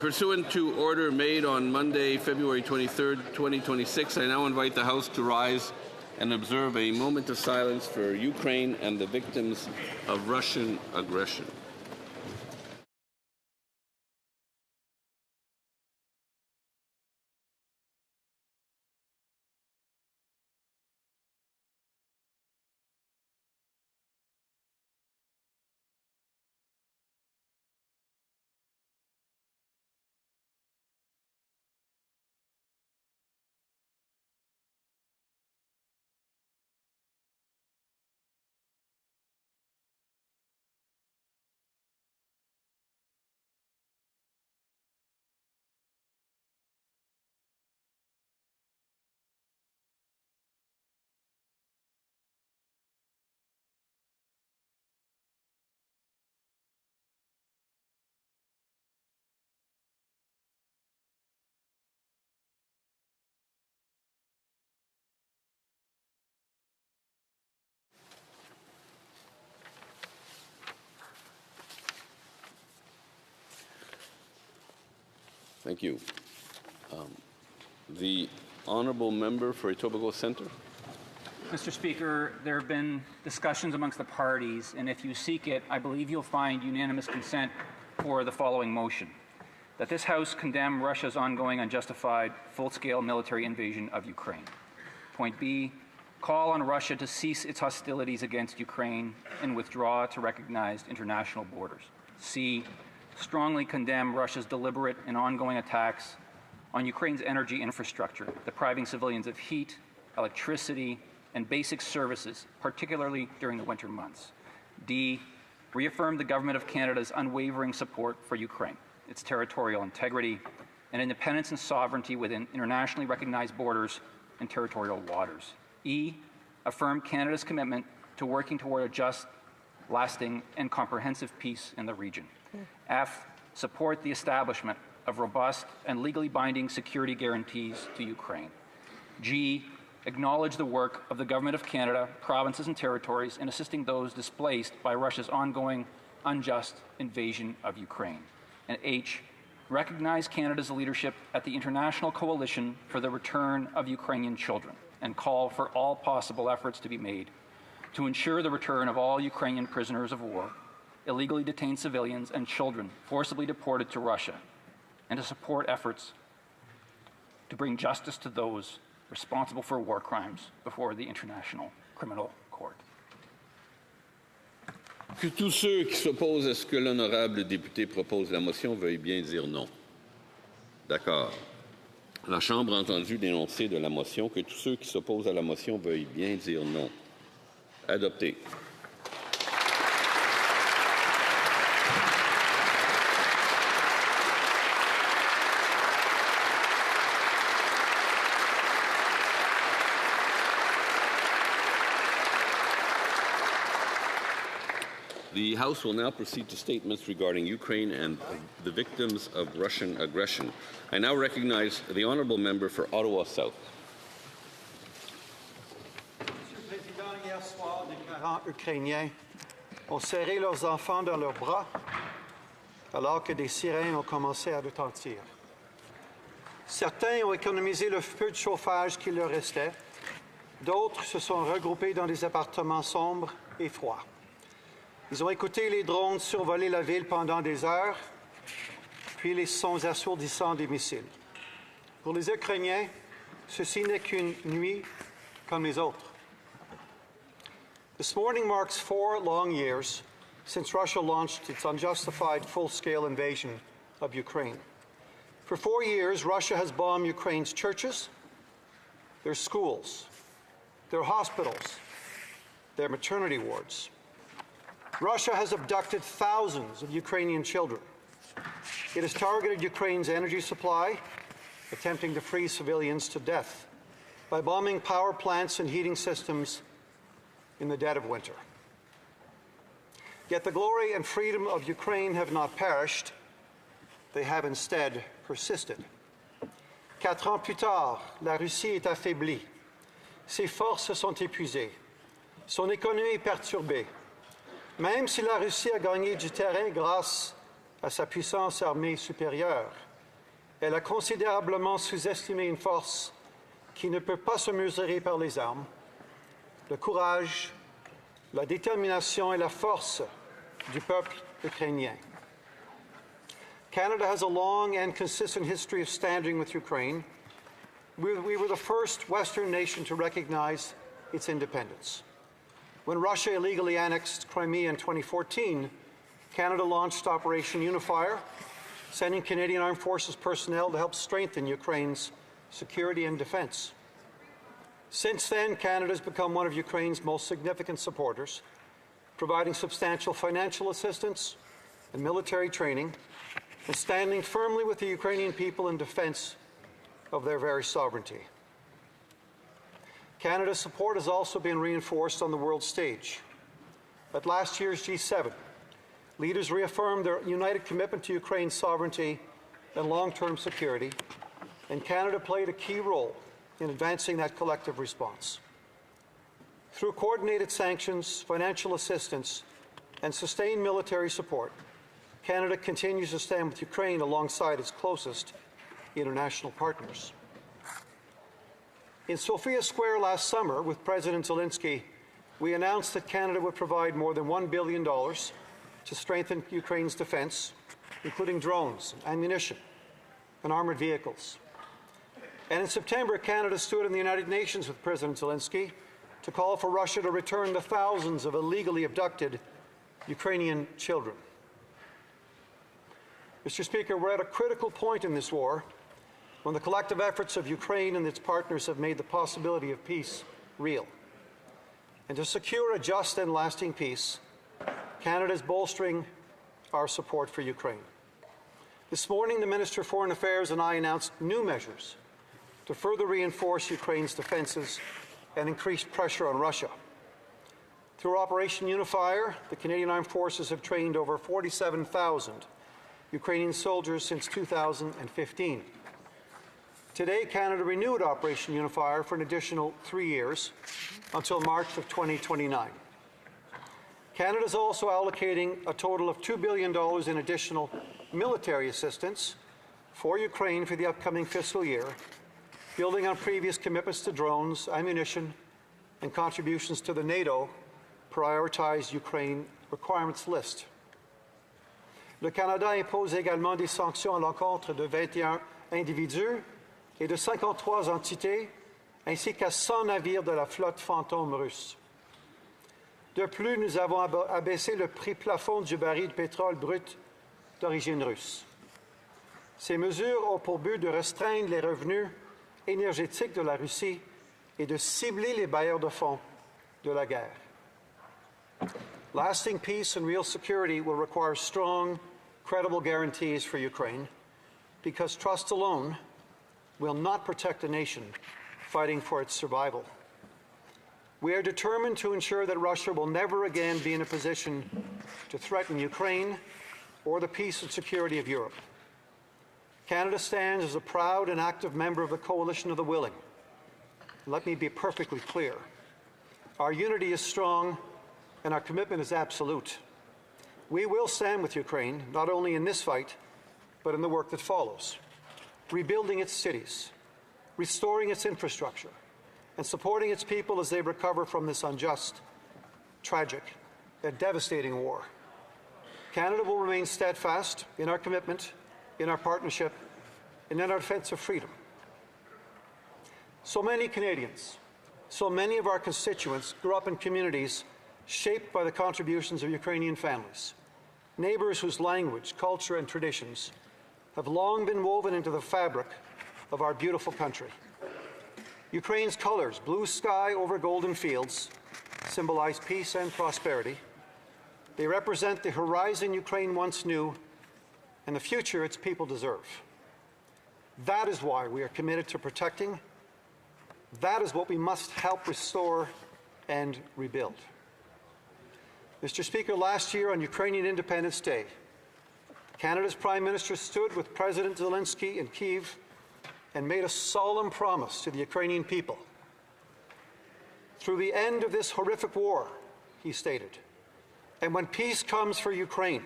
Pursuant to order made on Monday, February 23rd, 2026, I now invite the House to rise and observe a moment of silence for Ukraine and the victims of Russian aggression. Thank you. The honourable member for Etobicoke Centre. Mr. Speaker, there have been discussions amongst the parties, and if you seek it, I believe you'll find unanimous consent for the following motion: that this House condemn Russia's ongoing unjustified full-scale military invasion of Ukraine. Point B, call on Russia to cease its hostilities against Ukraine and withdraw to recognized international borders. C, strongly condemn Russia's deliberate and ongoing attacks on Ukraine's energy infrastructure, depriving civilians of heat, electricity, and basic services, particularly during the winter months. D, reaffirm the Government of Canada's unwavering support for Ukraine, its territorial integrity, and independence and sovereignty within internationally recognized borders and territorial waters. E, affirm Canada's commitment to working toward a just, lasting, and comprehensive peace in the region. F, support the establishment of robust and legally binding security guarantees to Ukraine. G, acknowledge the work of the Government of Canada, provinces and territories in assisting those displaced by Russia's ongoing unjust invasion of Ukraine. And H, recognize Canada's leadership at the International Coalition for the Return of Ukrainian Children and call for all possible efforts to be made to ensure the return of all Ukrainian prisoners of war, illegally detained civilians, and children forcibly deported to Russia, and to support efforts to bring justice to those responsible for war crimes before the International Criminal Court. Que tous ceux qui s'opposent à ce que l'honorable député propose la motion veuillent bien dire non. D'accord. La Chambre a entendu l'énoncé de la motion. Que tous ceux qui s'opposent à la motion veuillent bien dire non. Adopté. The House will now proceed to statements regarding Ukraine and the victims of Russian aggression. I now recognize the honourable member for Ottawa South. Monsieur le Président, hier soir, des parents ukrainiens ont serré leurs enfants dans leurs bras alors que des sirènes ont commencé à retentir. Certains ont économisé le peu de chauffage qui leur restait. D'autres se sont regroupés dans des appartements sombres et froids. Ils ont écouté les drones survoler la ville pendant des heures, puis les sons assourdissants des missiles. Pour les Ukrainiens, ceci n'est qu'une nuit comme les autres. This morning marks 4 long years since Russia launched its unjustified full-scale invasion of Ukraine. For 4 years, Russia has bombed Ukraine's churches, their schools, their hospitals, their maternity wards. Russia has abducted thousands of Ukrainian children. It has targeted Ukraine's energy supply, attempting to freeze civilians to death by bombing power plants and heating systems in the dead of winter. Yet the glory and freedom of Ukraine have not perished. They have instead persisted. 4 ans plus tard, la Russie est affaiblie. Ses forces sont épuisées. Son économie est perturbée. Même si la Russie a gagné du terrain grâce à sa puissance armée supérieure, Elle a considérablement sous-estimé une force qui ne peut pas se mesurer par les armes, le courage, la détermination et la force du peuple ukrainien. Canada has a long and consistent history of standing with Ukraine. We were the first Western nation to recognize its independence. When Russia illegally annexed Crimea in 2014, Canada launched Operation Unifier, sending Canadian Armed Forces personnel to help strengthen Ukraine's security and defense. Since then, Canada has become one of Ukraine's most significant supporters, providing substantial financial assistance and military training, and standing firmly with the Ukrainian people in defense of their very sovereignty. Canada's support has also been reinforced on the world stage. At last year's G7, leaders reaffirmed their united commitment to Ukraine's sovereignty and long-term security, and Canada played a key role in advancing that collective response. Through coordinated sanctions, financial assistance, and sustained military support, Canada continues to stand with Ukraine alongside its closest international partners. In Sofia Square last summer, with President Zelensky, we announced that Canada would provide more than $1 billion to strengthen Ukraine's defense, including drones, ammunition, and armored vehicles. And in September, Canada stood in the United Nations with President Zelensky to call for Russia to return the thousands of illegally abducted Ukrainian children. Mr. Speaker, we're at a critical point in this war when the collective efforts of Ukraine and its partners have made the possibility of peace real. And to secure a just and lasting peace, Canada is bolstering our support for Ukraine. This morning, the Minister of Foreign Affairs and I announced new measures to further reinforce Ukraine's defences and increase pressure on Russia. Through Operation Unifier, the Canadian Armed Forces have trained over 47,000 Ukrainian soldiers since 2015. Today, Canada renewed Operation Unifier for an additional 3 years until March of 2029. Canada is also allocating a total of $2 billion in additional military assistance for Ukraine for the upcoming fiscal year, building on previous commitments to drones, ammunition, and contributions to the NATO prioritized Ukraine requirements list. Le Canada impose également des sanctions à l'encontre de 21 individus et de 53 entités, ainsi qu'à 100 navires de la flotte fantôme russe. De plus, nous avons abaissé le prix plafond du baril de pétrole brut d'origine russe. Ces mesures ont pour but de restreindre les revenus énergétiques de la Russie et de cibler les bailleurs de fonds de la guerre. Lasting peace and real security will require strong, credible guarantees for Ukraine, because trust alone will not protect a nation fighting for its survival. We are determined to ensure that Russia will never again be in a position to threaten Ukraine or the peace and security of Europe. Canada stands as a proud and active member of the Coalition of the Willing. Let me be perfectly clear. Our unity is strong and our commitment is absolute. We will stand with Ukraine, not only in this fight, but in the work that follows, rebuilding its cities, restoring its infrastructure, and supporting its people as they recover from this unjust, tragic, and devastating war. Canada will remain steadfast in our commitment, in our partnership, and in our defense of freedom. So many Canadians, so many of our constituents grew up in communities shaped by the contributions of Ukrainian families, neighbours whose language, culture, and traditions have long been woven into the fabric of our beautiful country. Ukraine's colours, blue sky over golden fields, symbolize peace and prosperity. They represent the horizon Ukraine once knew and the future its people deserve. That is why we are committed to protecting. That is what we must help restore and rebuild. Mr. Speaker, last year on Ukrainian Independence Day, Canada's Prime Minister stood with President Zelensky in Kyiv and made a solemn promise to the Ukrainian people. Through the end of this horrific war, he stated, and when peace comes for Ukraine,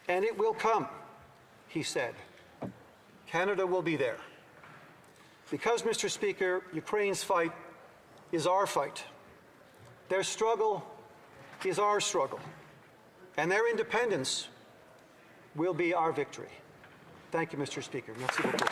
and it will come, he said, Canada will be there. Because, Mr. Speaker, Ukraine's fight is our fight. Their struggle is our struggle. And their independence will be our victory. Thank you, Mr. Speaker. Merci beaucoup.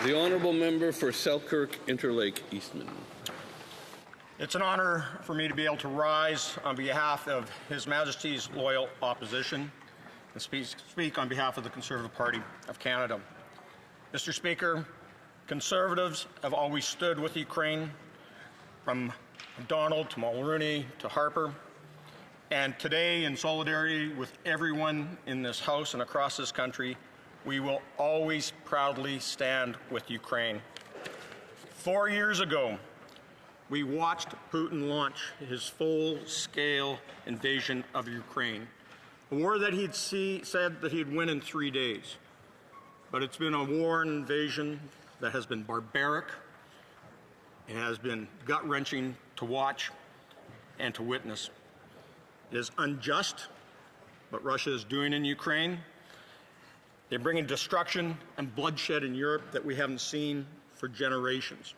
The honourable member for Selkirk, Interlake, Eastman. It's an honour for me to be able to rise on behalf of His Majesty's loyal opposition and speak on behalf of the Conservative Party of Canada. Mr. Speaker, Conservatives have always stood with Ukraine, from MacDonald to Mulroney to Harper, and today, in solidarity with everyone in this House and across this country, we will always proudly stand with Ukraine. 4 years ago, we watched Putin launch his full-scale invasion of Ukraine, a war that he'd said that he'd win in 3 days. But it's been a war and invasion that has been barbaric, it has been gut-wrenching to watch and to witness. It is unjust what Russia is doing in Ukraine. They're bringing destruction and bloodshed in Europe that we haven't seen for generations.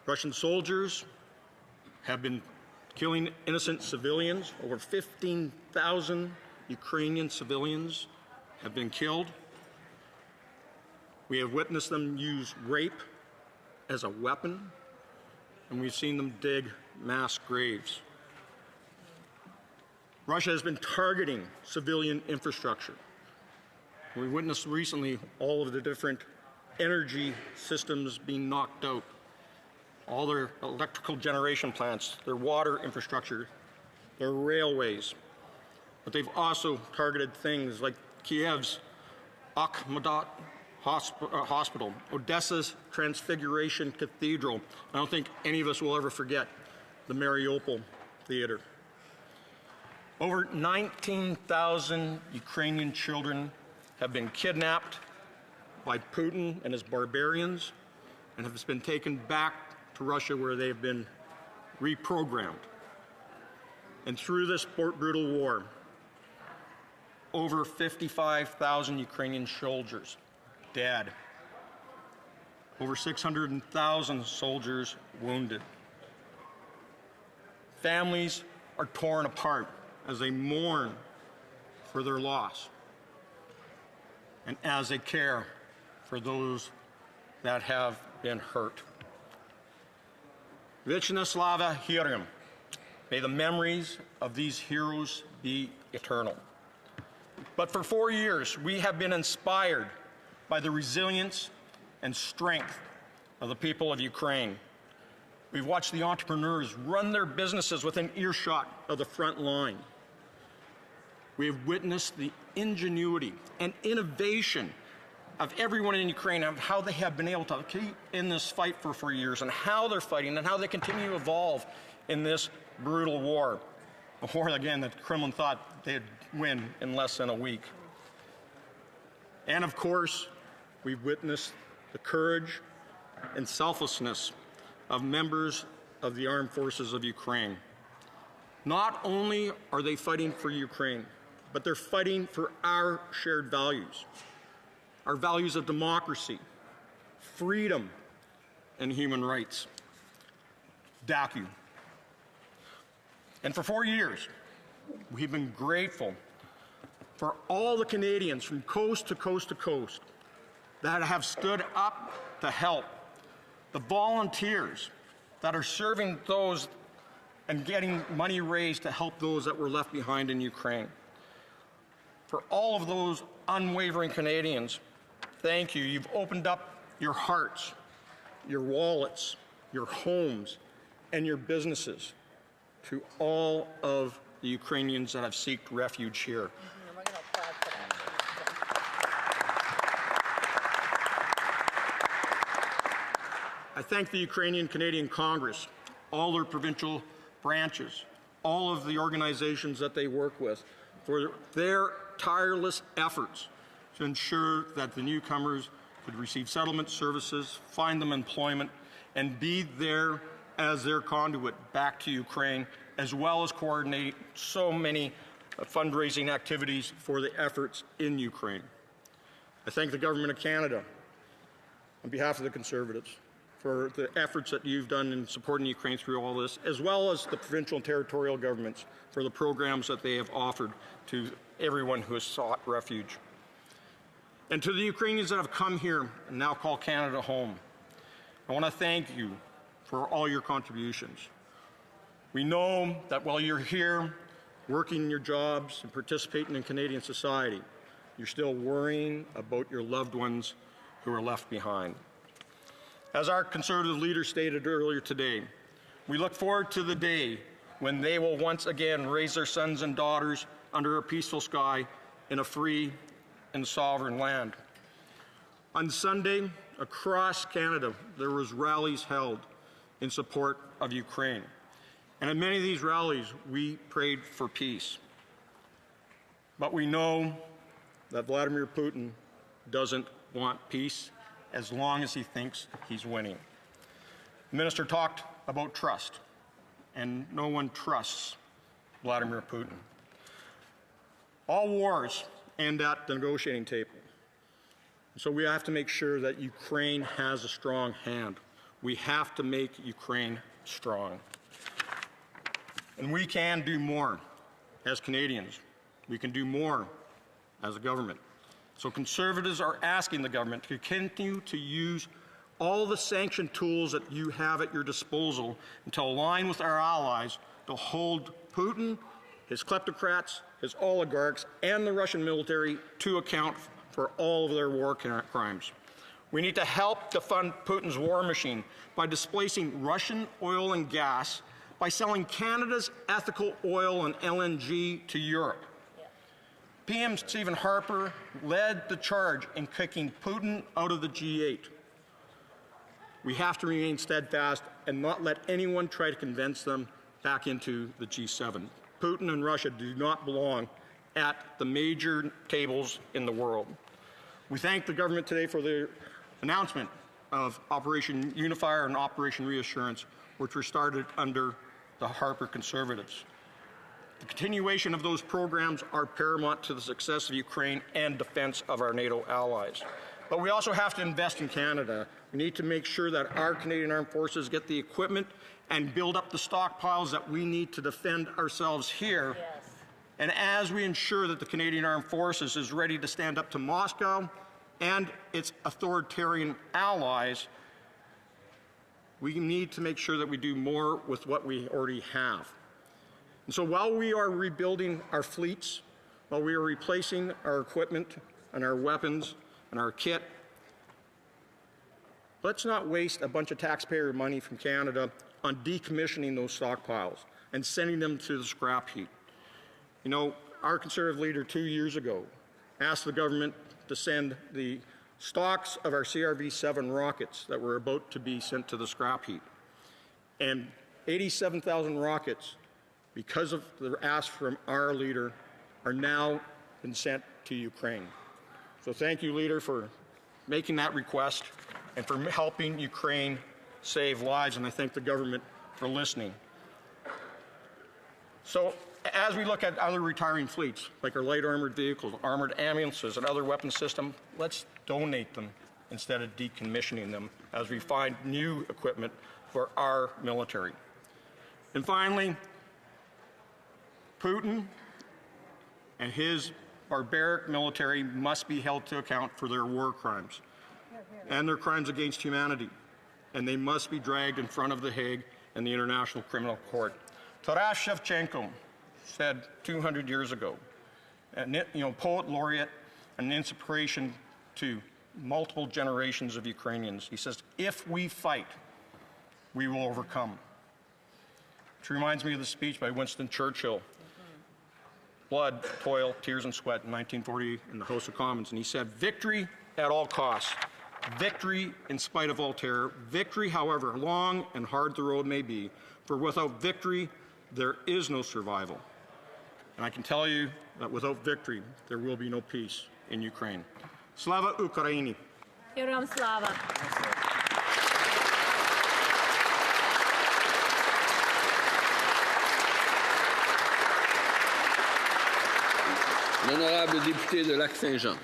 Russian soldiers have been killing innocent civilians. Over 15,000 Ukrainian civilians have been killed. We have witnessed them use rape as a weapon, and we've seen them dig mass graves. Russia has been targeting civilian infrastructure. We witnessed recently all of the different energy systems being knocked out, all their electrical generation plants, their water infrastructure, their railways. But they've also targeted things like Kiev's Akhmedot Hospital, Odessa's Transfiguration Cathedral. I don't think any of us will ever forget the Mariupol Theater. Over 19,000 Ukrainian children have been kidnapped by Putin and his barbarians and have been taken back to Russia, where they have been reprogrammed. And through this brutal war, over 55,000 Ukrainian soldiers dead, over 600,000 soldiers wounded. Families are torn apart as they mourn for their loss, and as they care for those that have been hurt. Vechna slava heroim. May the memories of these heroes be eternal. But for 4 years, we have been inspired by the resilience and strength of the people of Ukraine. We've watched the entrepreneurs run their businesses within earshot of the front line. We have witnessed the ingenuity and innovation of everyone in Ukraine, of how they have been able to keep in this fight for 4 years, and how they're fighting, and how they continue to evolve in this brutal war. A war, again, that the Kremlin thought they'd win in less than a week. And of course, we've witnessed the courage and selflessness of members of the armed forces of Ukraine. Not only are they fighting for Ukraine, but they're fighting for our shared values, our values of democracy, freedom, and human rights. DACU. And for 4 years, we've been grateful for all the Canadians from coast to coast to coast that have stood up to help, the volunteers that are serving those and getting money raised to help those that were left behind in Ukraine. For all of those unwavering Canadians, thank you. You've opened up your hearts, your wallets, your homes, and your businesses to all of the Ukrainians that have sought refuge here. I thank the Ukrainian Canadian Congress, all their provincial branches, all of the organizations that they work with, for their tireless efforts to ensure that the newcomers could receive settlement services, find them employment, and be there as their conduit back to Ukraine, as well as coordinate so many fundraising activities for the efforts in Ukraine. I thank the Government of Canada, on behalf of the Conservatives, for the efforts that you've done in supporting Ukraine through all this, as well as the provincial and territorial governments for the programs that they have offered to everyone who has sought refuge. And to the Ukrainians that have come here and now call Canada home, I want to thank you for all your contributions. We know that while you're here working your jobs and participating in Canadian society, you're still worrying about your loved ones who are left behind. As our Conservative leader stated earlier today, we look forward to the day when they will once again raise their sons and daughters under a peaceful sky in a free and sovereign land. On Sunday, across Canada, there was rallies held in support of Ukraine. And at many of these rallies, we prayed for peace. But we know that Vladimir Putin doesn't want peace as long as he thinks he's winning. The minister talked about trust, and no one trusts Vladimir Putin. All wars end at the negotiating table. So we have to make sure that Ukraine has a strong hand. We have to make Ukraine strong. And we can do more as Canadians. We can do more as a government. So Conservatives are asking the government to continue to use all the sanction tools that you have at your disposal and to align with our allies to hold Putin, his kleptocrats, his oligarchs, and the Russian military to account for all of their war crimes. We need to help to fund Putin's war machine by displacing Russian oil and gas by selling Canada's ethical oil and LNG to Europe. PM Stephen Harper led the charge in kicking Putin out of the G8. We have to remain steadfast and not let anyone try to convince them back into the G7. Putin and Russia do not belong at the major tables in the world. We thank the government today for their announcement of Operation Unifier and Operation Reassurance, which were started under the Harper Conservatives. The continuation of those programs are paramount to the success of Ukraine and defense of our NATO allies. But we also have to invest in Canada. We need to make sure that our Canadian Armed Forces get the equipment and build up the stockpiles that we need to defend ourselves here. Yes. And as we ensure that the Canadian Armed Forces is ready to stand up to Moscow and its authoritarian allies, we need to make sure that we do more with what we already have. And so while we are rebuilding our fleets, while we are replacing our equipment and our weapons and our kit, let's not waste a bunch of taxpayer money from Canada on decommissioning those stockpiles and sending them to the scrap heap. You know, our Conservative leader 2 years ago asked the government to send the stocks of our CRV-7 rockets that were about to be sent to the scrap heap. And 87,000 rockets, because of the ask from our leader, are now been sent to Ukraine. So thank you, leader, for making that request and for helping Ukraine save lives, and I thank the government for listening. So as we look at other retiring fleets, like our light armored vehicles, armored ambulances, and other weapon systems, let's donate them instead of decommissioning them as we find new equipment for our military. And finally, Putin and his barbaric military must be held to account for their war crimes and their crimes against humanity, and they must be dragged in front of The Hague and the International Criminal Court. Taras Shevchenko said 200 years ago, and poet laureate and inspiration to multiple generations of Ukrainians. He says, "If we fight, we will overcome." Which reminds me of the speech by Winston Churchill, Blood, Toil, Tears and Sweat in 1940 in the House of Commons. And he said, "Victory at all costs, victory in spite of all terror, victory however long and hard the road may be, for without victory there is no survival." And I can tell you that without victory there will be no peace in Ukraine. Slava Ukraini. Heroam slava. L'honorable député de Lac-Saint-Jean.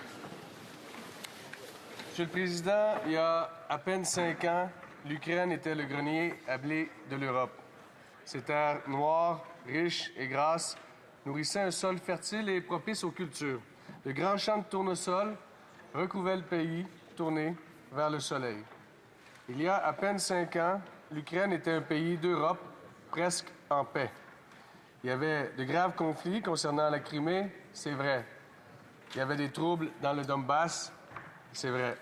Monsieur le Président, il y a à peine 5 ans, l'Ukraine était le grenier à blé de l'Europe. Ces terres noires, riches et grasses nourrissaient un sol fertile et propice aux cultures. De grands champs de tournesol recouvraient le pays, tourné vers le soleil. Il y a à peine 5 ans, l'Ukraine était un pays d'Europe presque en paix. Il y avait de graves conflits concernant la Crimée, c'est vrai. Il y avait des troubles dans le Donbass, c'est vrai.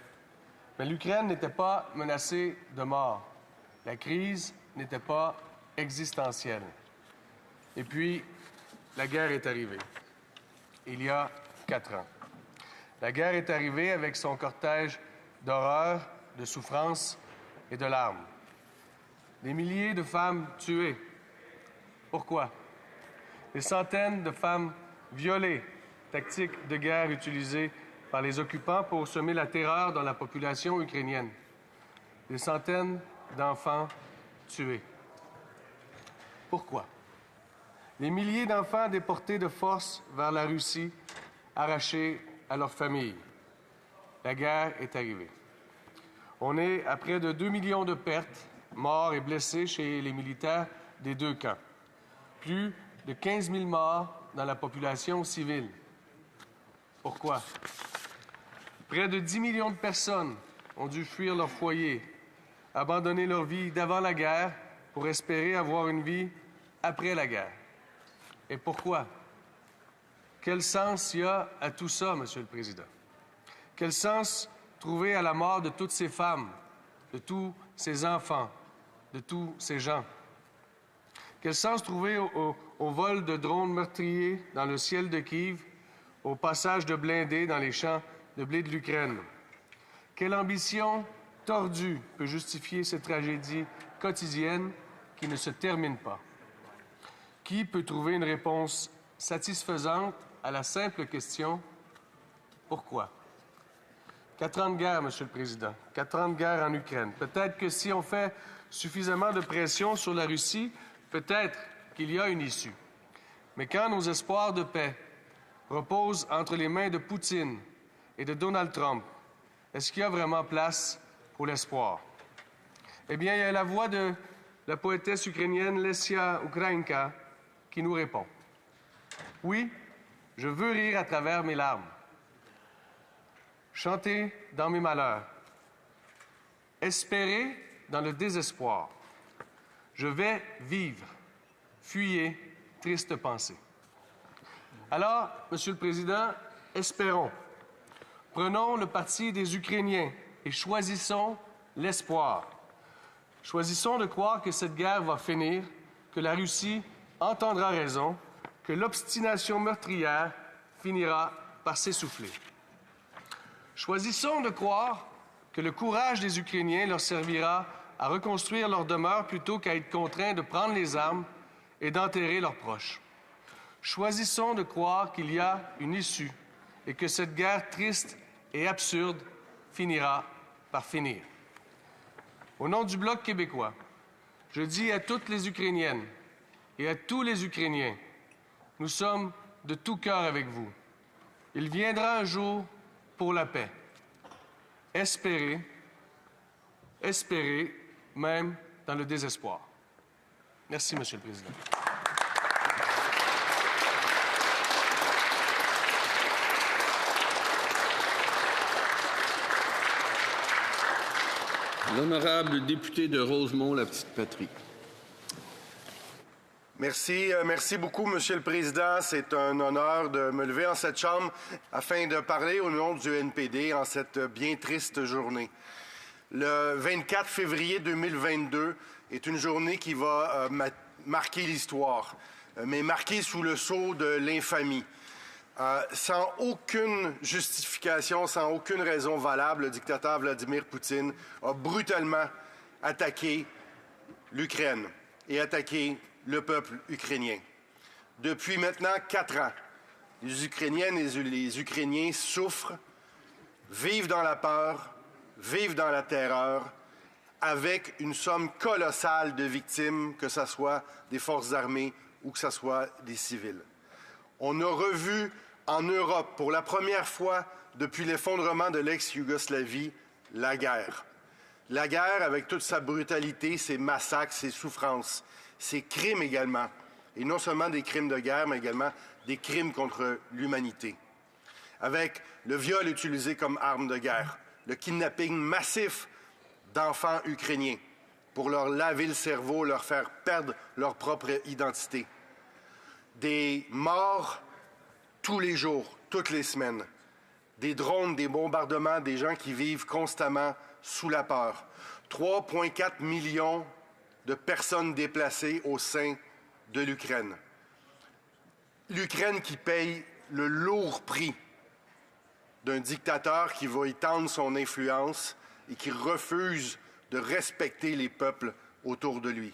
Mais l'Ukraine n'était pas menacée de mort. La crise n'était pas existentielle. Et puis, la guerre est arrivée, il y a 4 ans. La guerre est arrivée avec son cortège d'horreurs, de souffrances et de larmes. Des milliers de femmes tuées. Pourquoi? Des centaines de femmes violées, tactique de guerre utilisée par les occupants pour semer la terreur dans la population ukrainienne. Des centaines d'enfants tués. Pourquoi? Des milliers d'enfants déportés de force vers la Russie, arrachés à leurs familles. La guerre est arrivée. On est à près de 2 millions de pertes, morts et blessés chez les militaires des deux camps. Plus de 15 000 morts dans la population civile. Pourquoi? Près de 10 millions de personnes ont dû fuir leur foyer, abandonner leur vie d'avant la guerre pour espérer avoir une vie après la guerre. Et pourquoi? Quel sens il y a à tout ça, Monsieur le Président? Quel sens trouver à la mort de toutes ces femmes, de tous ces enfants, de tous ces gens? Quel sens trouver au vol de drones meurtriers dans le ciel de Kiev, au passage de blindés dans les champs de blé de l'Ukraine? Quelle ambition tordue peut justifier cette tragédie quotidienne qui ne se termine pas? Qui peut trouver une réponse satisfaisante à la simple question « Pourquoi ?» 4 ans de guerre, Monsieur le Président, 4 ans de guerre en Ukraine. Peut-être que si on fait suffisamment de pression sur la Russie, peut-être qu'il y a une issue. Mais quand nos espoirs de paix reposent entre les mains de Poutine et de Donald Trump, est-ce qu'il y a vraiment place pour l'espoir? Eh bien, il y a la voix de la poétesse ukrainienne Lesia Ukrainka qui nous répond. Oui, je veux rire à travers mes larmes, chanter dans mes malheurs, espérer dans le désespoir. Je vais vivre, fuyez, triste pensée. Alors, Monsieur le Président, espérons. Prenons le parti des Ukrainiens et choisissons l'espoir. Choisissons de croire que cette guerre va finir, que la Russie entendra raison, que l'obstination meurtrière finira par s'essouffler. Choisissons de croire que le courage des Ukrainiens leur servira à reconstruire leur demeure plutôt qu'à être contraints de prendre les armes et d'enterrer leurs proches. Choisissons de croire qu'il y a une issue et que cette guerre triste et absurde finira par finir. Au nom du Bloc québécois, je dis à toutes les Ukrainiennes et à tous les Ukrainiens, nous sommes de tout cœur avec vous. Il viendra un jour pour la paix. Espérez, espérez, même dans le désespoir. Merci, Monsieur le Président. L'honorable député de Rosemont, la Petite-Patrie. Merci beaucoup, Monsieur le Président. C'est un honneur de me lever en cette chambre afin de parler au nom du NPD en cette bien triste journée. Le 24 février 2022 est une journée qui va marquer l'histoire, mais marquée sous le sceau de l'infamie. Sans aucune justification, sans aucune raison valable, le dictateur Vladimir Poutine a brutalement attaqué l'Ukraine et attaqué le peuple ukrainien. Depuis maintenant 4 ans, Les Ukrainiennes et les Ukrainiens souffrent, vivent dans la peur, vivent dans la terreur, avec une somme colossale de victimes, que ce soit des forces armées ou que ce soit des civils. On a revu en Europe, pour la première fois depuis l'effondrement de l'ex-Yougoslavie, la guerre. La guerre avec toute sa brutalité, ses massacres, ses souffrances, ses crimes également. Et non seulement des crimes de guerre, mais également des crimes contre l'humanité. Avec le viol utilisé comme arme de guerre, le kidnapping massif d'enfants ukrainiens pour leur laver le cerveau, leur faire perdre leur propre identité. Des morts tous les jours, toutes les semaines. Des drones, des bombardements, des gens qui vivent constamment sous la peur. 3,4 millions de personnes déplacées au sein de l'Ukraine. L'Ukraine qui paye le lourd prix d'un dictateur qui va étendre son influence et qui refuse de respecter les peuples autour de lui.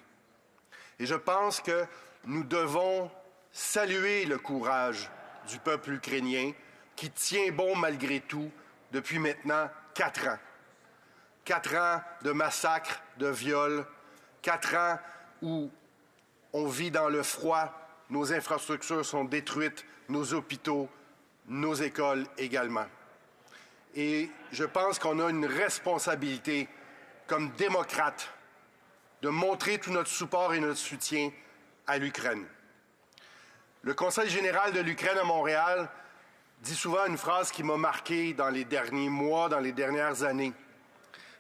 Et je pense que nous devons saluer le courage du peuple ukrainien qui tient bon malgré tout depuis maintenant 4 ans. 4 ans de massacres, de viols, 4 ans où on vit dans le froid, nos infrastructures sont détruites, nos hôpitaux, nos écoles également. Et je pense qu'on a une responsabilité comme démocrate de montrer tout notre support et notre soutien à l'Ukraine. Le Conseil général de l'Ukraine à Montréal dit souvent une phrase qui m'a marqué dans les derniers mois, dans les dernières années.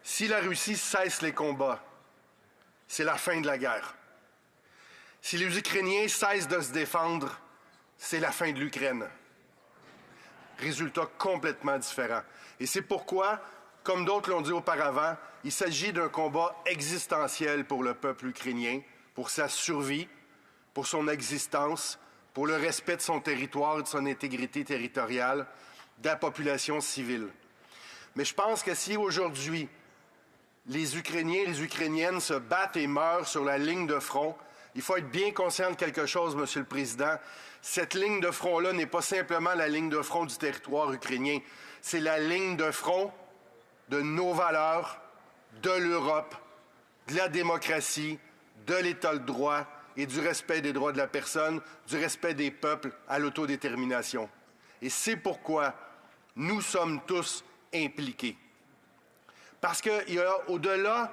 Si la Russie cesse les combats, c'est la fin de la guerre. Si les Ukrainiens cessent de se défendre, c'est la fin de l'Ukraine. Résultat complètement différent. Et c'est pourquoi, comme d'autres l'ont dit auparavant, il s'agit d'un combat existentiel pour le peuple ukrainien, pour sa survie, pour son existence, pour le respect de son territoire et de son intégrité territoriale, de la population civile. Mais je pense que si aujourd'hui, les Ukrainiens et les Ukrainiennes se battent et meurent sur la ligne de front, il faut être bien conscient de quelque chose, Monsieur le Président. Cette ligne de front-là n'est pas simplement la ligne de front du territoire ukrainien. C'est la ligne de front de nos valeurs, de l'Europe, de la démocratie, de l'État de droit et du respect des droits de la personne, du respect des peuples à l'autodétermination. Et c'est pourquoi nous sommes tous impliqués. Parce qu'il y a, au-delà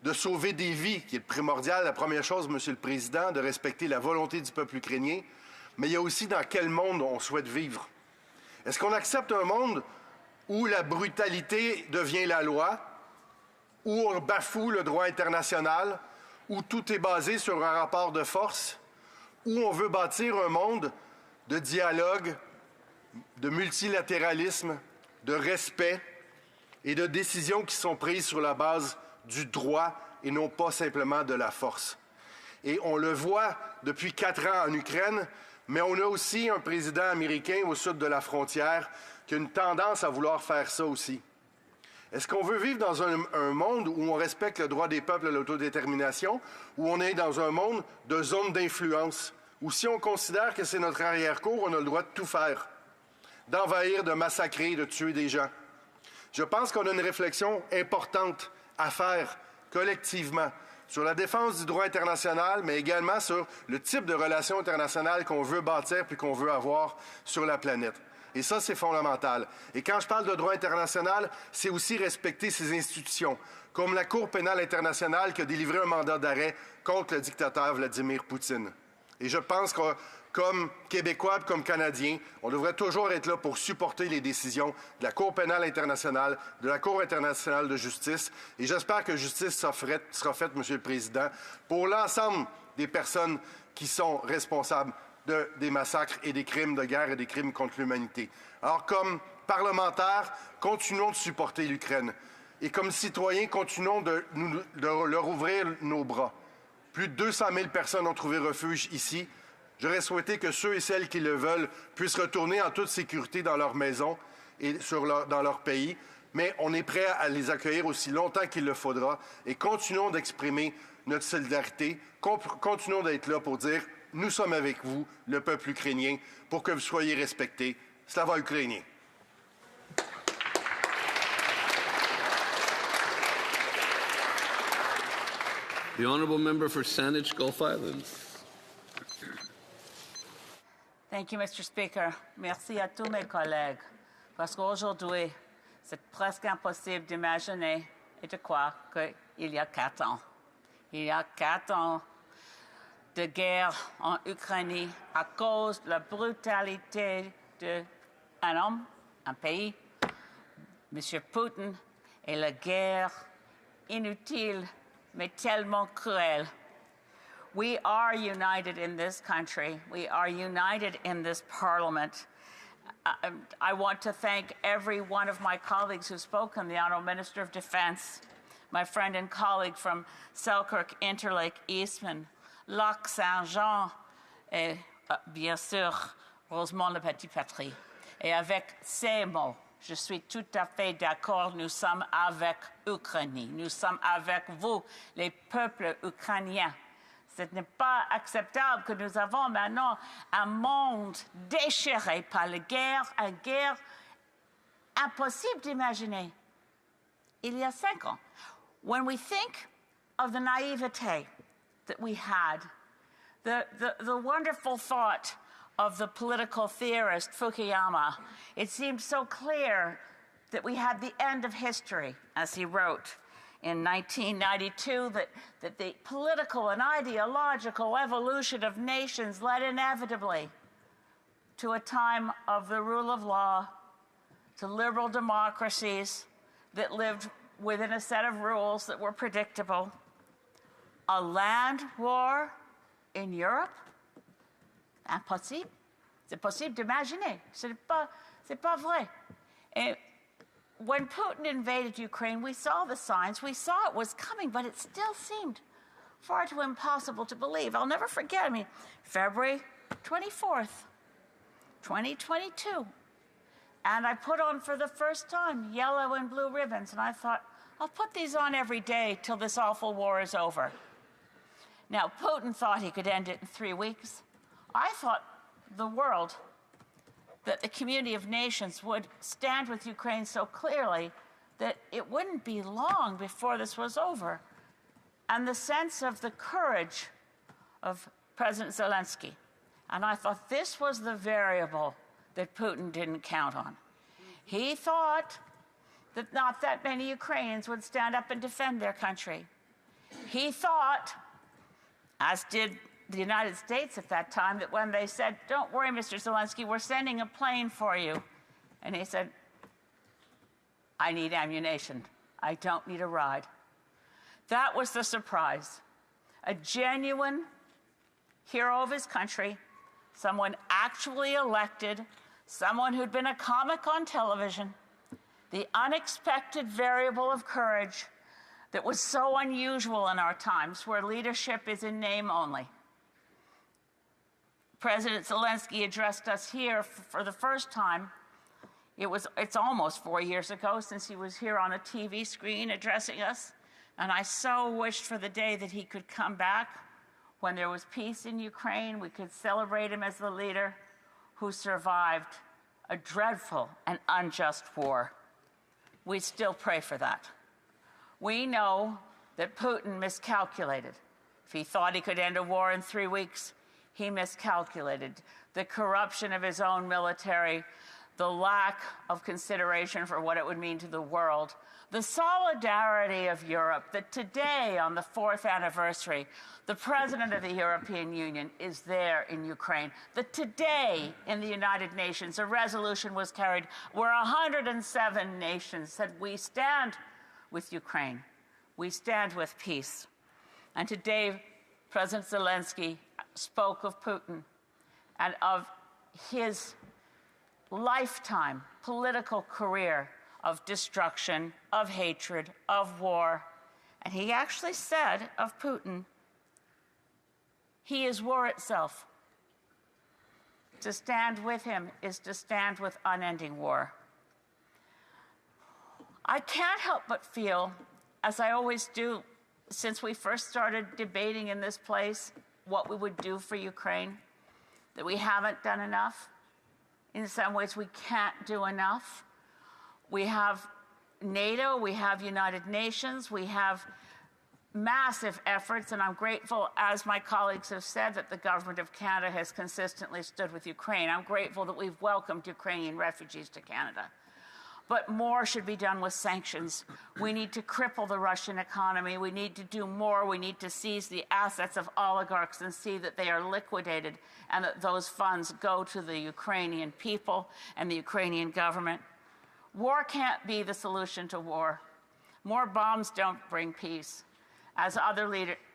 de sauver des vies, qui est le primordial, la première chose, Monsieur le Président, de respecter la volonté du peuple ukrainien, mais il y a aussi dans quel monde on souhaite vivre. Est-ce qu'on accepte un monde où la brutalité devient la loi, où on bafoue le droit international, où tout est basé sur un rapport de force, où on veut bâtir un monde de dialogue, de multilatéralisme, de respect et de décisions qui sont prises sur la base du droit et non pas simplement de la force. Et on le voit depuis 4 ans en Ukraine, mais on a aussi un président américain au sud de la frontière qui a une tendance à vouloir faire ça aussi. Est-ce qu'on veut vivre dans un monde où on respecte le droit des peuples à l'autodétermination, ou on est dans un monde de zone d'influence, où si on considère que c'est notre arrière-cour, on a le droit de tout faire, d'envahir, de massacrer, de tuer des gens? Je pense qu'on a une réflexion importante à faire collectivement sur la défense du droit international, mais également sur le type de relations internationales qu'on veut bâtir puis qu'on veut avoir sur la planète. Et ça, c'est fondamental. Et quand je parle de droit international, c'est aussi respecter ces institutions, comme la Cour pénale internationale qui a délivré un mandat d'arrêt contre le dictateur Vladimir Poutine. Et je pense que, comme Québécois, comme Canadiens, on devrait toujours être là pour supporter les décisions de la Cour pénale internationale, de la Cour internationale de justice. Et j'espère que justice sera faite, Monsieur le Président, pour l'ensemble des personnes qui sont responsables des massacres et des crimes de guerre et des crimes contre l'humanité. Alors, comme parlementaires, continuons de supporter l'Ukraine. Et comme citoyens, continuons de leur ouvrir nos bras. Plus de 200 000 personnes ont trouvé refuge ici. J'aurais souhaité que ceux et celles qui le veulent puissent retourner en toute sécurité dans leur maison et dans leur pays. Mais on est prêt à les accueillir aussi longtemps qu'il le faudra. Et continuons d'exprimer notre solidarité. Continuons d'être là pour dire nous sommes avec vous, le peuple ukrainien, pour que vous soyez respectés. Slava Ukrainien. The honourable member for Saanich, Gulf Islands. Thank you, Mr. Speaker. Merci à tous mes collègues, parce qu'aujourd'hui, c'est presque impossible d'imaginer et de croire qu'il y a 4 ans. Il y a 4 ans de guerre en Ukraine à cause de la brutalité d'un homme, un pays, M. Poutine, et la guerre inutile, mais tellement cruelle. We are united in this country. We are united in this parliament. I want to thank every one of my colleagues who spoke, the Honourable Minister of Defence, my friend and colleague from Selkirk, Interlake, Eastman, Lac-Saint-Jean, et bien sûr, Rosemont, la Petite-Patrie. Et avec ces mots, je suis tout à fait d'accord, nous sommes avec l'Ukraine. Nous sommes avec vous, les peuples ukrainiens. Ce n'est pas acceptable que nous avons maintenant un monde déchiré par la guerre, une guerre impossible d'imaginer. Il y a 5 ans. When we think of the naivete that we had, the wonderful thought of the political theorist Fukuyama, it seemed so clear that we had the end of history, as he wrote in 1992, that the political and ideological evolution of nations led inevitably to a time of the rule of law, to liberal democracies that lived within a set of rules that were predictable. A land war in Europe? Impossible. C'est possible d'imaginer. C'est pas vrai. Et when Putin invaded Ukraine, we saw the signs. We saw it was coming, but it still seemed far too impossible to believe. I'll never forget, February 24th, 2022. And I put on for the first time yellow and blue ribbons, and I thought, I'll put these on every day till this awful war is over. Now, Putin thought he could end it in 3 weeks. I thought the world, that the community of nations would stand with Ukraine so clearly that it wouldn't be long before this was over. And the sense of the courage of President Zelensky. And I thought this was the variable that Putin didn't count on. He thought that not that many Ukrainians would stand up and defend their country. He thought, as did the United States at that time, that when they said, "Don't worry, Mr. Zelensky, we're sending a plane for you," and he said, "I need ammunition. I don't need a ride." That was the surprise. A genuine hero of his country, someone actually elected, someone who'd been a comic on television, the unexpected variable of courage that was so unusual in our times, where leadership is in name only. President Zelensky addressed us here for the first time. It's almost 4 years ago since he was here on a TV screen addressing us, and I so wished for the day that he could come back when there was peace in Ukraine. We could celebrate him as the leader who survived a dreadful and unjust war. We still pray for that. We know that Putin miscalculated. If he thought he could end a war in 3 weeks, he miscalculated. The corruption of his own military, the lack of consideration for what it would mean to the world, the solidarity of Europe, that today, on the 4th anniversary, the President of the European Union is there in Ukraine, that today in the United Nations a resolution was carried where 107 nations said, we stand with Ukraine, we stand with peace. And today, President Zelensky spoke of Putin and of his lifetime political career of destruction, of hatred, of war. And he actually said of Putin, he is war itself. To stand with him is to stand with unending war. I can't help but feel, as I always do since we first started debating in this place, what we would do for Ukraine, that we haven't done enough. In some ways, we can't do enough. We have NATO, we have United Nations, we have massive efforts, and I'm grateful, as my colleagues have said, that the government of Canada has consistently stood with Ukraine. I'm grateful that we've welcomed Ukrainian refugees to Canada. But more should be done with sanctions. We need to cripple the Russian economy. We need to do more. We need to seize the assets of oligarchs and see that they are liquidated and that those funds go to the Ukrainian people and the Ukrainian government. War can't be the solution to war. More bombs don't bring peace. As other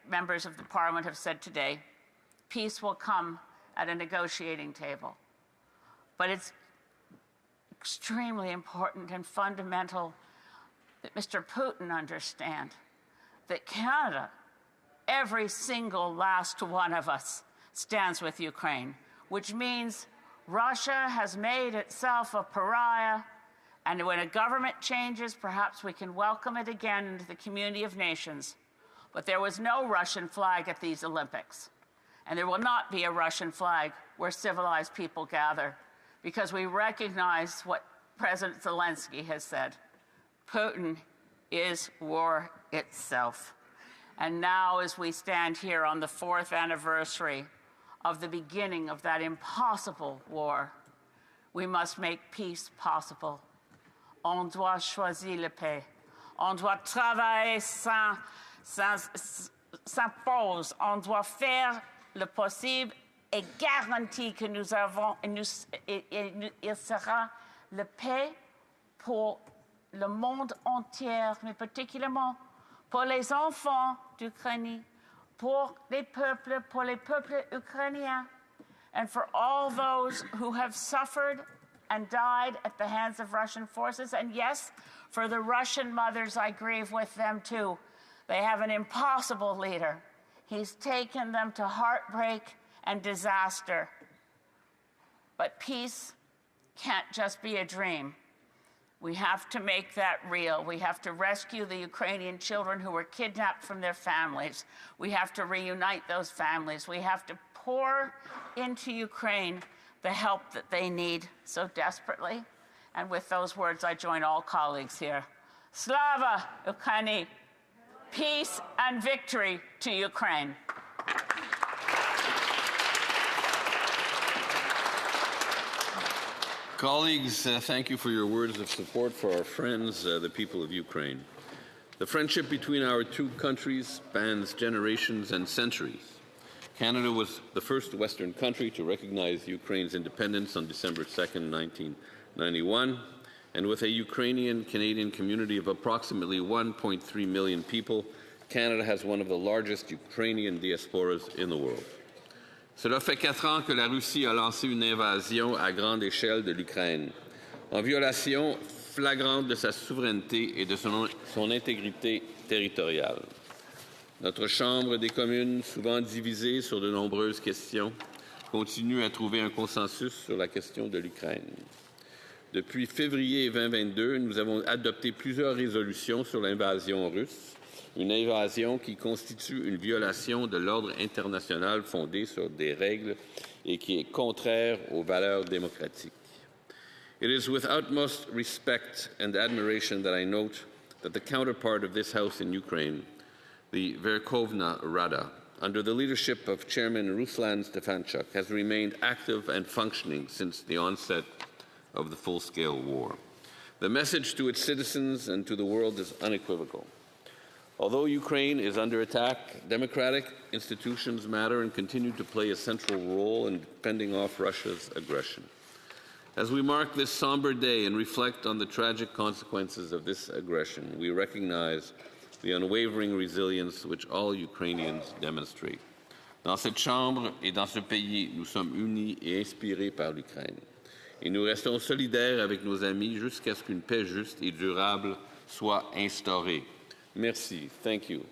members of the Parliament have said today, peace will come at a negotiating table. But it's extremely important and fundamental that Mr. Putin understand that Canada, every single last one of us, stands with Ukraine, which means Russia has made itself a pariah, and when a government changes, perhaps we can welcome it again into the community of nations. But there was no Russian flag at these Olympics, and there will not be a Russian flag where civilized people gather, because we recognize what President Zelensky has said. Putin is war itself. And now, as we stand here on the 4th anniversary of the beginning of that impossible war, we must make peace possible. On doit choisir la paix. On doit travailler sans pause. On doit faire le possible et garantit que nous avons, il sera la paix pour le monde entier, mais particulièrement pour les enfants d'Ukraine, pour les peuples ukrainiens, and for all those who have suffered and died at the hands of Russian forces. And yes, for the Russian mothers, I grieve with them too. They have an impossible leader. He's taken them to heartbreak and disaster. But peace can't just be a dream. We have to make that real. We have to rescue the Ukrainian children who were kidnapped from their families. We have to reunite those families. We have to pour into Ukraine the help that they need so desperately. And with those words, I join all colleagues here. Slava Ukraini! Peace and victory to Ukraine. Colleagues, thank you for your words of support for our friends, the people of Ukraine. The friendship between our two countries spans generations and centuries. Canada was the first Western country to recognize Ukraine's independence on December 2nd, 1991. And with a Ukrainian-Canadian community of approximately 1.3 million people, Canada has one of the largest Ukrainian diasporas in the world. Cela fait 4 ans que la Russie a lancé une invasion à grande échelle de l'Ukraine, en violation flagrante de sa souveraineté et de son intégrité territoriale. Notre Chambre des communes, souvent divisée sur de nombreuses questions, continue à trouver un consensus sur la question de l'Ukraine. Depuis février 2022, nous avons adopté plusieurs résolutions sur l'invasion russe, une invasion qui constitue une violation de l'ordre international fondé sur des règles et qui est contraire aux valeurs démocratiques. It is with utmost respect and admiration that I note that the counterpart of this House in Ukraine, the Verkhovna Rada, under the leadership of Chairman Ruslan Stefanchuk, has remained active and functioning since the onset of the full-scale war. The message to its citizens and to the world is unequivocal. Although Ukraine is under attack, democratic institutions matter and continue to play a central role in fending off Russia's aggression. As we mark this somber day and reflect on the tragic consequences of this aggression, we recognize the unwavering resilience which all Ukrainians demonstrate. Dans cette Chambre et dans ce pays, nous sommes unis et inspirés par l'Ukraine. Et nous restons solidaires avec nos amis jusqu'à ce qu'une paix juste et durable soit instaurée. Merci. Thank you.